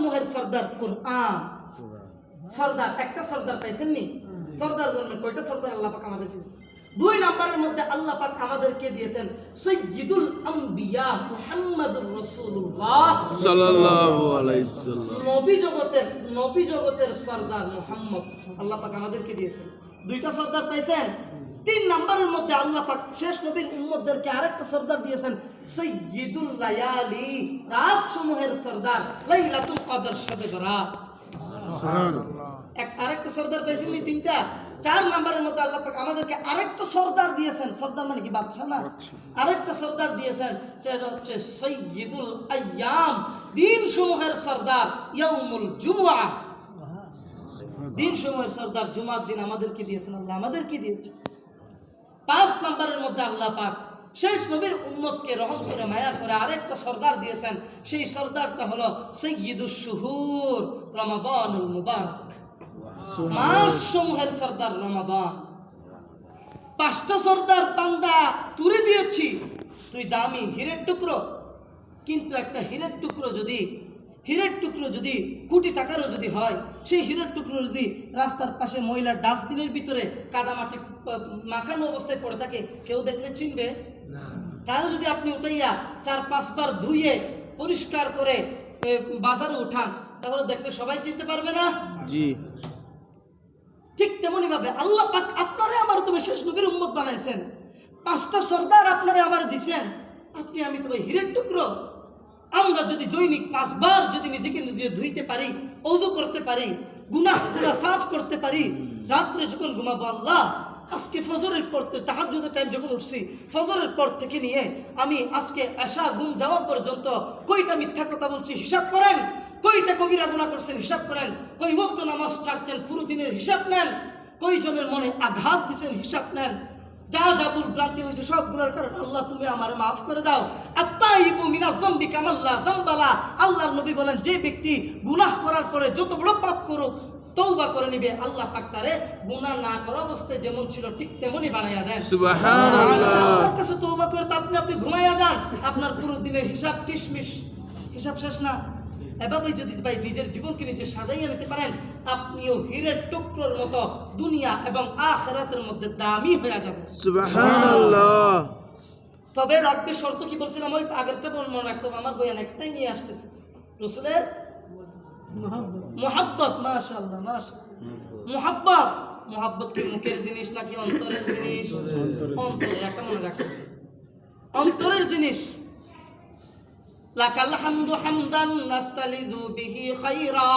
সমূহের সর্দার কুরআন। সর্দার একটা সর্দার পাইছেন নি? সর্দার গণনা কয়টা সর্দার আল্লাহ পাক আমাদের দিয়েছেন? 2 নম্বরের মধ্যে আল্লাহ পাক আমাদেরকে দিয়েছেন সাইয়্যিদুল আম্বিয়া মুহাম্মাদুর রাসূলুল্লাহ সাল্লাল্লাহু আলাইহি ওয়াসাল্লাম। নবী জগতের সর্দার মুহাম্মদ আল্লাহ পাক আমাদেরকে দিয়েছেন। 2টা সর্দার পাইছেন। 3 নম্বরের মধ্যে আল্লাহ পাক শেষ নবীর উম্মতদেরকে আরেকটা সর্দার দিয়েছেন সাইয়্যিদুল লায়ালি, রাত সমূহের সর্দার, লাইলাতুল কদর, শবে বরাত। সুবহানাল্লাহ। আরেকটা সর্দার পাইছেন নি? 3টা। 4 নম্বরের মধ্যে আল্লাহ পাক আমাদেরকে আরেকটা সর্দার দিয়েছেন। সর্দার মানে কি বাদশা না? আরেকটা সর্দার দিয়েছেন, সেটা হচ্ছে সাইয়্যিদুল আইয়াম, দিন সমূহের সর্দার, ইয়াউমুল জুমআ। দিন সমূহের সর্দার জুমার দিন আমাদেরকে দিয়েছেন, আল্লাহ আমাদেরকে দিয়েছেন। 5 নম্বরের মধ্যে আল্লাহ পাক শেষ নবীর উম্মতকে রহম করে মায়া করে আরেকটা সর্দার দিয়েছেন। সেই সর্দারটা হলো সাইয়্যিদুশ শুহুর, রমাদানুল মুবারক, মাস সমূহের সর্দার রমাদান। 5টা সর্দার বান্দা তুলে দিয়েছি, তুই দামি হীরের টুকরো, কিন্তু একটা হীরের টুকরো যদি কোটি টাকারও যদি হয়, সেই হীরের টুকরো যদি রাস্তার পাশে ময়লার ডাস্টবিনের ভিতরে কাদামাটি মাখানো অবস্থায় পড়ে থাকে, কেউ দেখলে চিনবে না। তাহলে যদি আপনি উঠাইয়া 4-5 বার ধুইয়ে পরিষ্কার করে বাজারে উঠান, তাহলে দেখলে সবাই চিনতে পারবে না? জি। ঠিক তেমনি ভাবে আল্লাহ পাক আপনারে আমার তুমি শেষ নবীর উম্মত বানাইছেন। 5টা সর্দার আপনারে আমার দিছেন, আপনি আমি তো হীরের টুকরো। আমরা যদি দৈনিক 5 বার যদি নিজেকে নিজে ধুইতে পারি, ওযু করতে পারি, গুনাহগুলো সাফ করতে পারি, রাত্রে যখন ঘুমাবো, আল্লাহ আজকে ফজরের পর তাহাজ্জুদের টাইম যখন উঠছি, ফজরের পর থেকে নিয়ে আমি আজকে এশা ঘুম যাওয়া পর্যন্ত কয়টা মিথ্যা কথা বলছি হিসাব করেন, কয়টা কবিরা গুনাহ করছেন হিসাব করেন, কই ওয়াক্ত নামাজ ছাড়ছেন পুরো দিনের হিসাব নেন, কয়জনের মনে আঘাত দিয়েছেন হিসাব নেন, যা যা ভুল ভ্রান্তি হয়েছে সবগুলোর কারণে আল্লাহ তুমি আমারে মাফ করে দাও। আত্তাইবু মিনাজ যামবি কামাল্লা যামবালা। আল্লাহর নবী বলেন, যে ব্যক্তি গুনাহ করার পরে যত বড় পাপ করুক তওবা করে নিবে, আল্লাহ পাক তারে গুনাহ না করা অবস্থায় যেমন ছিল ঠিক তেমনই বানাইয়া দেন। সুবহানাল্লাহ। আল্লাহর কাছে তওবা করে আপনি ঘুমাইয়া যান, আপনার পুরো দিনের হিসাব টিশমিশ, হিসাব শেষ না। এভাবে যদি ভাই নিজের জীবনকে নিজে সাজাইয়া নিতে পারেন, আপনিও হীরের টুকরোর মতো দুনিয়া এবং আখিরাতের মধ্যে দামি হয়ে যাবেন। সুবহানাল্লাহ। তবে রাখবে শর্ত কি বলছিলাম, ওই আগেরটা মনে রাখতে হবে, আমার বয়ান একটাই নিয়ে আসতেছে, রাসূলের মুহাব্বত। মাশাআল্লাহ মাশাআল্লাহ। মুহাব্বত কি মুখের জিনিস নাকি অন্তরের জিনিস? অন্তরের, একটা মনে রাখবেন, অন্তরের জিনিস। লাকাল হামদু হামদান নাস্তালিযু বিহি খায়রা,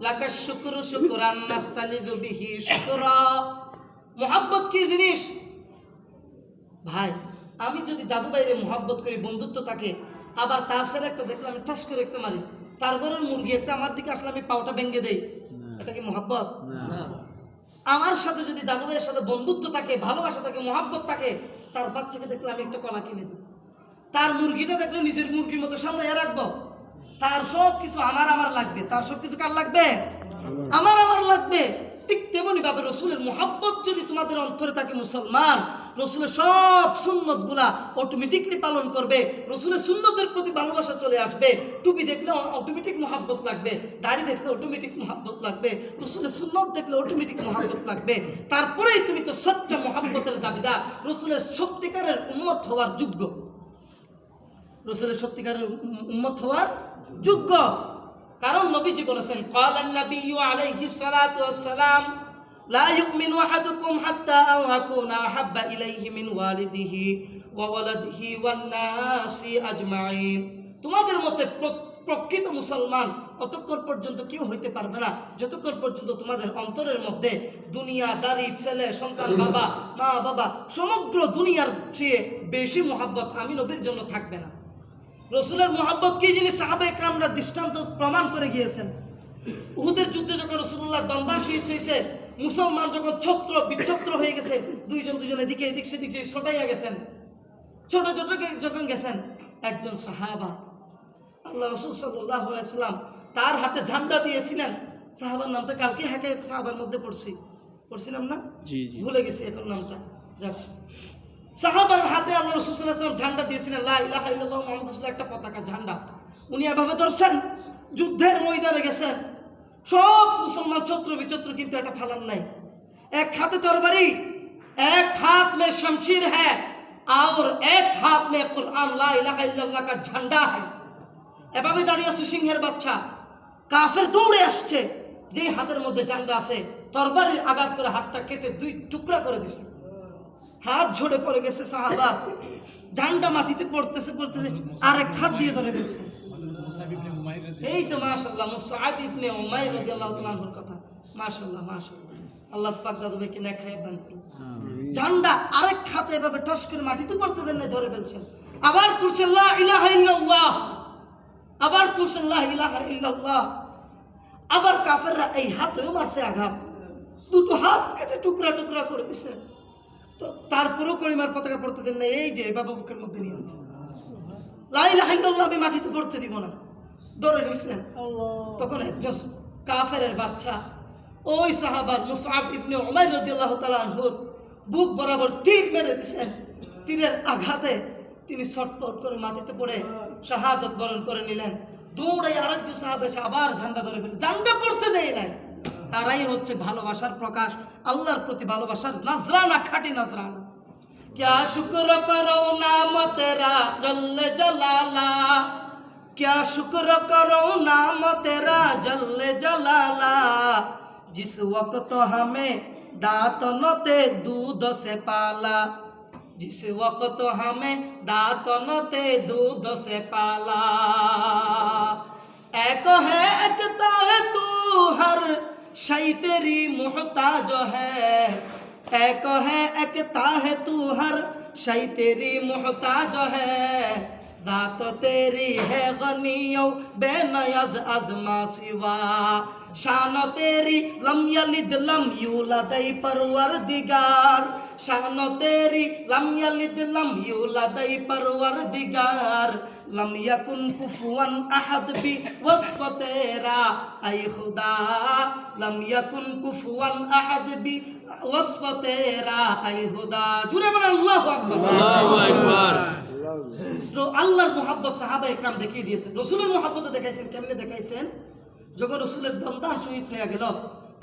লাকাশ শুকরু শুকরান নাস্তালিযু বিহি শুকরা। মুহাব্বত কি জিনিস? ভাই, আমি যদি দাদু ভাইরে মুহাব্বত করি, বন্ধুত্ব থাকে, আবার তার সাথে একটা দেখলাম আমি ঠাস করে একটা মারি, তার ঘরের মুরগি একটা আমার দিকে আসলে আমি পাওটা ভেঙে দেই, এটা কি মুহাব্বত? না। আমার সাথে যদি দাদু ভাইয়ের সাথে বন্ধুত্ব থাকে, ভালোবাসা থাকে, মুহাব্বত থাকে, তার বাচ্চাকে দেখলে আমি একটা কলা কিনে দিই, তার মুরগিটা দেখলে নিজের মুরগির মতো সামনে রাখবো, তার সব কিছু আমার লাগবে, তার সব কিছু কার লাগবে? আমার লাগবে। ঠিক তেমনি ভাবে রসুলের মুহাব্বত যদি তোমাদের অন্তরে থাকে মুসলমান, রসুলের সব সুন্নত গুলা অটোমেটিকলি পালন করবে, রসুলের সুন্নতের প্রতি ভালোবাসা চলে আসবে। টুপি দেখলে অটোমেটিক মুহাব্বত লাগবে, দাড়ি দেখলে অটোমেটিক মুহাব্বত লাগবে, রসুলের সুন্নত দেখলে অটোমেটিক মুহাব্বত লাগবে। তারপরেই তুমি তো সচ্চা মুহাব্বতের দাবিদার, রসুলের সত্যিকারের উম্মত হওয়ার যোগ্য, রসুলের সত্যিকারের উম্মত হওয়ার যোগ্য। কারণ নবীজি বলেছেন, ক্বালান নাবিয়্যু আলাইহিস সালাতু ওয়াস সালাম, লা ইউমিনু আহাদুকুম হাত্তা আকুনা আহাব্বা ইলাইহি মিন ওয়ালিদিহি ওয়া ওয়ালাদিহি ওয়ান নাসি আজমাইন। তোমাদের মতে প্রকৃত মুসলমান অতক্ষণ পর্যন্ত কেউ হইতে পারবে না যতক্ষণ পর্যন্ত তোমাদের অন্তরের মধ্যে দুনিয়াদারি, ছেলে সন্তান, বাবা মা বাবা, সমগ্র দুনিয়ার চেয়ে বেশি মুহাব্বত আমি নবীর জন্য থাকবে না। রসুলের মুহাব্বত কি জিনিস সাহাবায়ে কেরামরা দৃষ্টান্ত প্রমাণ করে গিয়েছেন। উহুদের যুদ্ধে যখন রাসূলুল্লাহ দমদার শহীদ হয়েছে, মুসলমান যখন ছত্র বিচ্ছত্র হয়ে গেছে, দুজন এদিকে এদিক সেদিক ছটাইয়া গেছেন, ছোট যখন গেছেন, একজন সাহাবা আল্লাহ রাসূল সাল্লাল্লাহু আলাইহি ওয়াসাল্লাম তার হাতে ঝান্ডা দিয়েছিলেন। সাহাবার নামটা কালকে হাকায়াত সাহাবার মধ্যে পড়ছিলাম না? জি জি, ভুলে গেছি এখন নামটা। যাক, সাহাবার হাতে আল্লাহ রাসূল সাল্লাল্লাহু আলাইহি ওয়াসাল্লাম ঝান্ডা দিয়েছিলেন, লা ইলাহা ইল্লাল্লাহ মুহাম্মাদুর রাসূলুল্লাহ, একটা পতাকা ঝান্ডা। উনি এভাবে ধরছেন, যুদ্ধের ময়দানে গেছেন, সব মুসলমান ছত্র বিচত্র, কিন্তু এটা ফালান নাই। এক হাতে তরবারি, एक हाथ में शमशीर है और एक हाथ में कुरान ला इलाहा इल्लल्लाह का झंडा है। এভাবে দাঁড়িয়ে আছে সিংহের বাচ্চা, কাফের দৌড়ে আসছে, যেই হাতের মধ্যে ঝান্ডা আছে তরবারির আঘাত করে হাতটা কেটে দুই টুকরা করে দিছে। হাত ঝরে পড়ে গেছে সাহাবা, ঝান্ডা মাটিতে পড়তেছে পড়তেছে, আরেক হাত দিয়ে ধরে ফেলছে। এই তো মাশাআল্লাহ মুসআব ইবনে উমাইর রাদিয়াল্লাহু তাআলা আনহুর কথা। মাশাআল্লাহ মাশাআল্লাহ, আল্লাহ পাক দাদু ভাইকে নেক হায়াত দান করুন। ঝান্ডা আরেক হাতে এভাবে টাস করে মাটিতে পড়তে দেন না, ধরে ফেলছেন। আবার তুলছেন লা ইলাহা ইল্লাল্লাহ, আবার তুলছেন লা ইলাহা ইল্লাল্লাহ। আবার কাফেররা এই হাতেও মারছে আঘাত, দুটো হাত কেটে টুকরা টুকরা করে দিছে। তো তারপরেও কলিমার পতাকা পড়তে দেন না, এই যে বাবা বুকের মধ্যে নিয়ে আসছে, লা ইলাহা ইল্লাল্লাহ আমি মাটিতে পড়তে দিব না, ধরে নিয়েছেন। তখন একজন কাফেরের বাচ্চা ওই সাহাবার মুসআব ইবনে উমাইর রাদিয়াল্লাহু তাআলা আনহুর বুক বরাবর তীর মেরে দিয়েছেন। তীরের আঘাতে তিনি ছটফট করে মাটিতে পড়ে শাহাদাত বরণ করে নিলেন। দৌড়ে আরেকজন সাহাবা এসে আবার ঝান্ডা ধরে ফেললেন, ঝান্ডা পড়তে দেয় নাই। তারাই হচ্ছে ভালোবাসার প্রকাশ, আল্লাহর প্রতি ভালোবাসার নাজরানা, খাঁটি নাজরানা। क्या शुक्र करो नाम तेरा जल्ले जलाला, क्या शुक्र करो नाम तेरा जल्ले जलाला, जिस वक्त हमें दातनों ते दूध से पाला, जिस वक्त हमें दातनों ते दूध से पाला, एक है एकता है तू हर शय तेरी मुहताज है, एक है एकता है तू हर शय तेरी मुहताज है, दात तेरी है गनियों बेनयाज अज़मा सिवा, शान तेरी लम यलिद लम यूलद परवरदिगार, शान तेरी लम यलिद लम यूलद परवरदिगार, लम यकुन कुफुवन अहद भी वस्फ तेरा ऐ खुदा, लम यकुन कुफुवन अहद भी वस्फ तेरा ऐ खुदा। जुरे बोलें अल्लाहु আকবার, আল্লাহু আকবার। তো আল্লাহর মুহাব্বত সাহাবা ইকরাম দেখিয়ে দিয়েছেন, রাসূলের মুহাব্বত দেখাইছেন। কেমনে দেখাইছেন? যখন রাসূলের দন্দান শহীদ হয়ে গেল,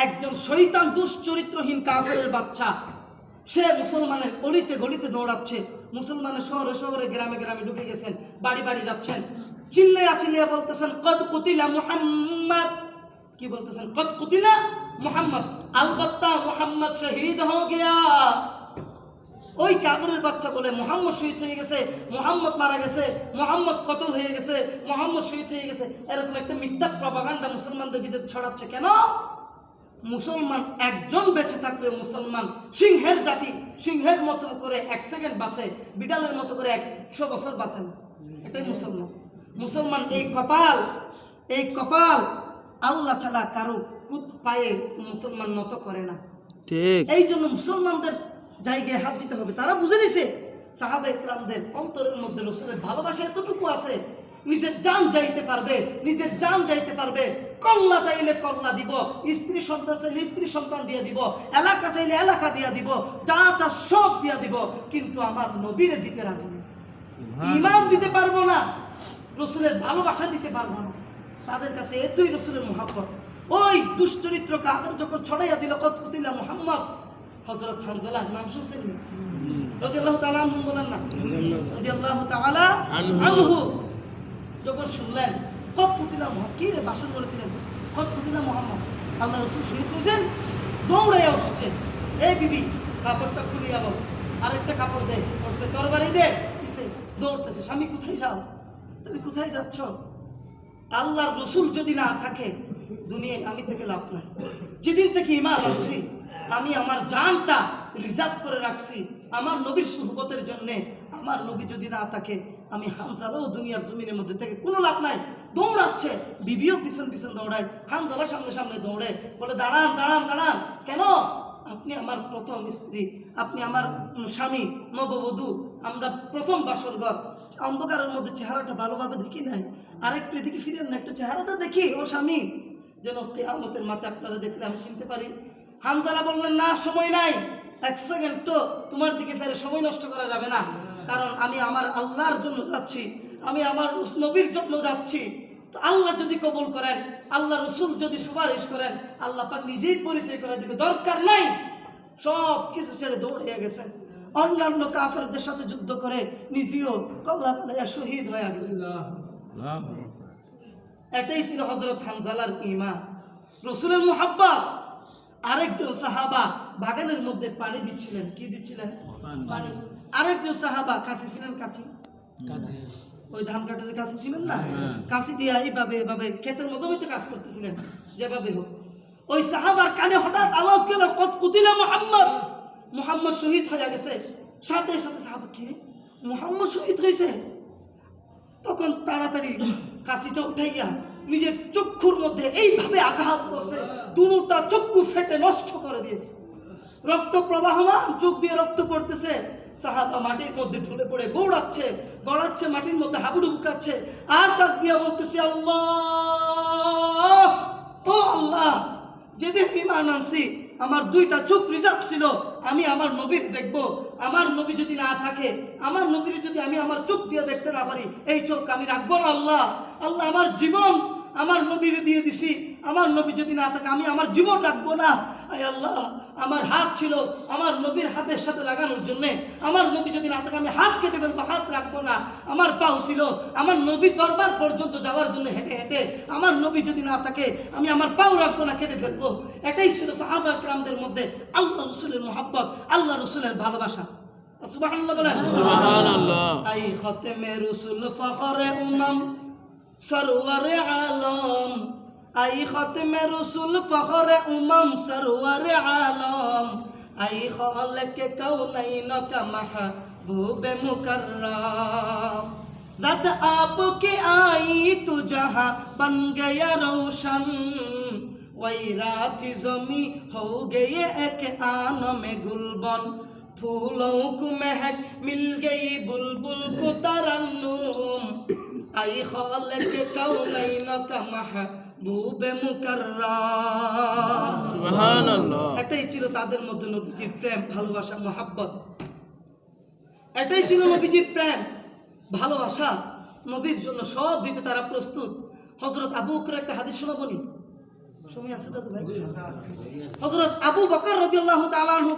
একজন শয়তান দুশ্চরিত্রহীন কাফেরের বাচ্চা, সে মুসলমানের অলিতে গলিতে দৌড়াচ্ছে, মুসলমানের শহরে শহরে গ্রামে গ্রামে ঢুকে গেছেন, বাড়ি বাড়ি যাচ্ছেন, চিল্লাইয়া চিল্লাইয়া বলতেছেন কদ কুতিলা মুহাম্মদ। কি বলতেছেন? কদ কুতিলা মুহাম্মদ, আলবাত্তা মুহাম্মদ শহীদ হয়ে গিয়া। ওই কাফেরের বাচ্চা বলে মুহাম্মদ শহীদ হয়ে গেছে, মুহাম্মদ মারা গেছে, মুহাম্মদ কতল হয়ে গেছে, মুহাম্মদ শহীদ হয়ে গেছে। এরকম একটা মিথ্যা প্রপাগান্ডা মুসলমানদের ভিতরে ছড়াচ্ছে। কেন? মুসলমান একজন বেঁচে থাকলে মুসলমান সিংহের জাতি, সিংহের মতো করে 1 সেকেন্ড বাঁচে, বিড়ালের মতো করে 100 বছর বাঁচে না। এটাই মুসলমান। মুসলমান এই কপাল আল্লাহ ছাড়া কারো পায়ে মুসলমান নত করে না। ঠিক। এই জন্য মুসলমানদের জায়গায় হাত দিতে হবে। তারা বুঝে নিছে সাহাবা ইকরামদের অন্তরের মধ্যে রাসূলের ভালোবাসা এতটুকু আছে, নিজের জান যাইতে পারবে, নিজের জান যাইতে পারবে, কল্লা চাইলে কল্লা দিব, স্ত্রী সন্তান চাইলে স্ত্রী সন্তান দিয়ে দিব, এলাকা চাইলে এলাকা দিয়ে দিব, যা যা সব দিয়ে দিব, কিন্তু আমার নবীরে দিতে রাজি না। ঈমান দিতে পারবো না, রাসূলের ভালোবাসা দিতে পারবো না। তাদের কাছে এতই রাসূলের মুহাব্বত। ওই দুশ্চরিত্র কাফের যখন ছড়াইয়া দিল কদ কুতিলা মুহাম্মদ, হযরত হামজালাহ নাম শুনছেন রাদিয়াল্লাহু তাআলা আনহু, বলেন না রাদিয়াল্লাহু তাআলা আনহু, যখন শুনলেন কদ কুতিলা মুহাম্মদ, কি রে ভাষণ করেছিলেন কদ কুতিলা মুহাম্মদ, আল্লাহ রাসূল শহীদ হয়েছেন, দৌড়ে আসছেন, এই বিবি কাপড়টা খুলিয়া দাও, আরেকটা কাপড় দে, ওরসে তরবারি দে, কিসে দৌড়তেছে, স্বামী কোথায় যাও, তুমি কোথায় যাচ্ছ? আল্লাহর রাসূল যদি না থাকে দুনিয়ায় আমি থেকে লাভ নাই। যেদিন থেকে ঈমান আনছি আমি আমার জানটা রিজার্ভ করে রাখছি আমার নবীর সুহবতের জন্য। আমার নবী যদি না থাকে আমি হামজালাও দুনিয়ার জমিনের মধ্যে থেকে কোনো লাভ নাই। দৌড়াচ্ছে, বিবিও পিছন পিছন দৌড়ায়, হামজালা সামনে সামনে দৌড়ে, বলে দাঁড়ান দাঁড়ান দাঁড়ান, কেন? আপনি আমার প্রথম স্ত্রী, আপনি আমার স্বামী, নববধূ, আমরা প্রথম বাসরঘর, অন্ধকারের মধ্যে চেহারাটা ভালোভাবে দেখি নাই, আরেকটু এদিকে ফিরেন না, একটু চেহারাটা দেখি, ও স্বামী, যেন কিয়ামতের মাঠে আপনারা দেখলে আমি চিনতে পারি। হামজালা বললেন না, সময় নাই, 1 সেকেন্ড তো তোমার দিকে ফেরে সময় নষ্ট করা যাবে না, কারণ আমি আমার আল্লাহর জন্য যাচ্ছি, আমি আমার নবীর জন্য যাচ্ছি। তো আল্লাহ যদি কবুল করেন, আল্লাহ রসুল যদি সুপারিশ করেন, আল্লাহ পাক নিজেই পরিচয় করে দিবে, দরকার নাই। সব কিছু ছেড়ে দৌড়িয়ে গেছেন, অন্যান্য কাফেরদের সাথে যুদ্ধ করে নিজেও কল্লা পালাইয়া শহীদ হয়ে গেলেন। এটাই ছিল হযরত হামজালার ঈমান, রসুলের মুহাব্বত। আরেকজন সাহাবা বাগানের মধ্যে পানি দিচ্ছিলেন। কি দিচ্ছিলেন? পানি। আরেকজন সাহাবা কাছে ছিলেন, কাছে ওই ধান কাটাতে কাছে ছিলেন না, কাছে দিয়ে এইভাবে এভাবে ক্ষেতের মধ্যে হয়তো কাজ করতেছিলেন, যেভাবে হোক। ওই সাহাবার কানে হঠাৎ আওয়াজ গেল, কত কুতিলা মুহাম্মদ, মুহাম্মদ শহীদ হয়ে গেছে। সাথে সাথে সাহাবা, কি রে, মুহাম্মদ শহীদ হয়েছে? তখন তাড়াতাড়ি কাশিটা উঠাইয়া নিজের চক্ষুর মধ্যে এইভাবে আঘাত করছে, দুটা চক্ষু ফেটে নষ্ট করে দিয়েছে। রক্ত প্রবাহমান, চোখ দিয়ে রক্ত পড়তেছে। সাহাবা মাটির মধ্যে ঢুলে পড়ে গড়াচ্ছে, মাটির মধ্যে হাবুডুবু খাচ্ছে, আর ডাক দিয়া বলতেছে, আল্লাহ, ও আল্লাহ, যেদিন ঈমান আনছি আমার দুইটা চোখ রিজার্ভ ছিল, আমি আমার নবীর দেখব। আমার নবী যদি না থাকে, আমার নবীর যদি আমি আমার চোখ দিয়ে দেখতে না পারি, এই চোখ আমি রাখবো না। আল্লাহ, আল্লাহ, আমার জীবন আমার নবীর দিয়ে দিছি, আমার নবী যদি না থাকে আমি আমার জীবন রাখবো না। আয় আল্লাহ, আমার হাত ছিল আমার নবীর হাতের সাথে লাগানোর জন্য, আমার নবী যদি না থাকে আমি হাত কেটে ফেলবো, হাত রাখবো না। আমার পাও ছিল আমার নবীর দরবার পর্যন্ত যাওয়ার জন্য হেঁটে হেঁটে, আমার নবী যদি না থাকে আমি আমার পাও রাখবো না, কেটে ফেলবো। এটাই ছিল সাহাবা কিরামদের মধ্যে আল্লাহ রসুলের মুহাব্বত, আল্লাহ রসুলের ভালোবাসা। সুবহানাল্লাহ বলেন। সুবহানাল্লাহ। আই খতমে রসুল ফখরে উম্মাম সরওয়ারে আলম, আই খতমে রসুল ফখরে উম্মাম সরওয়ারে আলম, আই খালিক কৌনাইন কা महबूबे मुकर्रम, ज़ात आपकी आई तो जहां बन गया रोशन, वही रात ज़मी हो गई एक आन में गुलबन, फूलों को महक मिल गई बुलबुल को तरन्नुम, आई खालिक कौनैन का महबूबे मुकर्रम। সুবহানাল্লাহ। এটাই ছিল তাদের মধ্যে নবীজির প্রেম, ভালোবাসা, মহাব্বত। এটাই ছিল নবীজির প্রেম, ভালোবাসা। নবীর জন্য সব দিতে তারা প্রস্তুত। হযরত আবু বকর একটা হাদিস শোনাবো নি? সময় আছে দাদু ভাই? হযরত আবু বকর রাদিয়াল্লাহু তাআলা আনহু